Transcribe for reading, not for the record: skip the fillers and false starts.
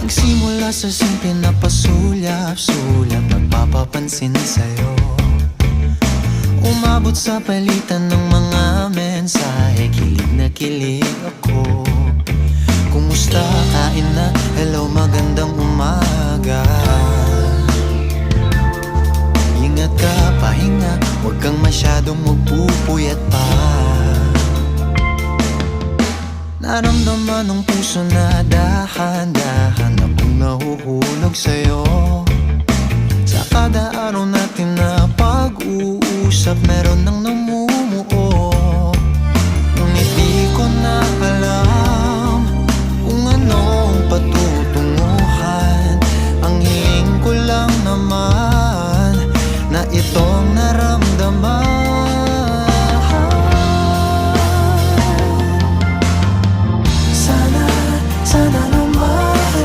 Nagsimula sa simple na pasulyap-sulyap, nagpapapansin sa'yo. Umabot sa palitan ng mga mensahe, kilig na kilig ako. Kumusta, kain na, hello, magandang umaga. Ingat ka, pahinga, huwag kang masyadong magpupuyat pa. Naramdaman ng puso na dahan